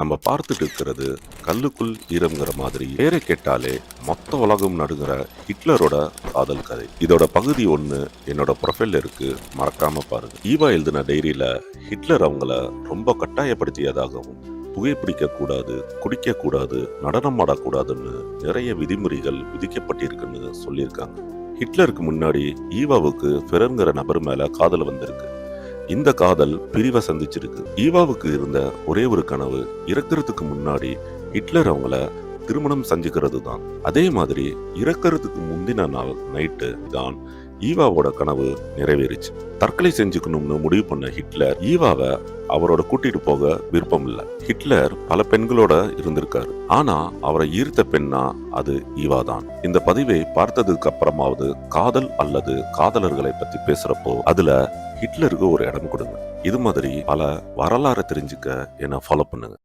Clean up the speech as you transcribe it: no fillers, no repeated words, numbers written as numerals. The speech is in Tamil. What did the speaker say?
நம்ம பார்த்துட்டு இருக்கிறது கல்லுக்குள் ஈரம்ங்கிற மாதிரி பேரை கேட்டாலே மொத்த உலகம் நடுங்கிற ஹிட்லரோட காதல் கதை. இதோட பகுதி 1 என்னோட ப்ரொஃபைல்ல இருக்கு, மறக்காம பாருங்க. ஈவா எழுதின டைரியில ஹிட்லர் அவங்கள ரொம்ப கட்டாயப்படுத்தியதாகவும், புகைப்பிடிக்க கூடாது, குடிக்க கூடாது, நடனம் ஆடக்கூடாதுன்னு நிறைய விதிமுறைகள் விதிக்கப்பட்டிருக்குன்னு சொல்லியிருக்காங்க. ஹிட்லருக்கு முன்னாடி ஈவாவுக்கு ஃபெரர்ங்கிற நபர் மேல காதல் வந்திருக்கு. இந்த காதல் பிரிவை சந்திச்சிருக்கு. ஈவாவுக்கு இருந்த ஒரே ஒரு கனவு, இறக்கிறதுக்கு முன்னாடி ஹிட்லர் அவங்கள திருமணம் செஞ்சுக்கிறது தான். அதே மாதிரி இறக்கிறதுக்கு முந்தின நாள் நைட்டு தான் ஈவாவோட கனவு நிறைவேறிச்சு. தற்கொலை செஞ்சுக்கணும்னு முடிவு பண்ண ஹிட்லர் ஈவாவை அவரோட கூட்டிட்டு போக விருப்பம் இல்லை. ஹிட்லர் பல பெண்களோட இருந்திருக்காரு, ஆனா அவரை ஈர்த்த பெண்ணா அது ஈவா தான். இந்த பதிவை பார்த்ததுக்கு அப்புறமாவது காதல் அல்லது காதலர்களை பத்தி பேசுறப்போ அதுல ஹிட்லருக்கு ஒரு இடம் கொடுங்க. இது மாதிரி பல வரலாறு தெரிஞ்சுக்க என்ன ஃபாலோ பண்ணுங்க.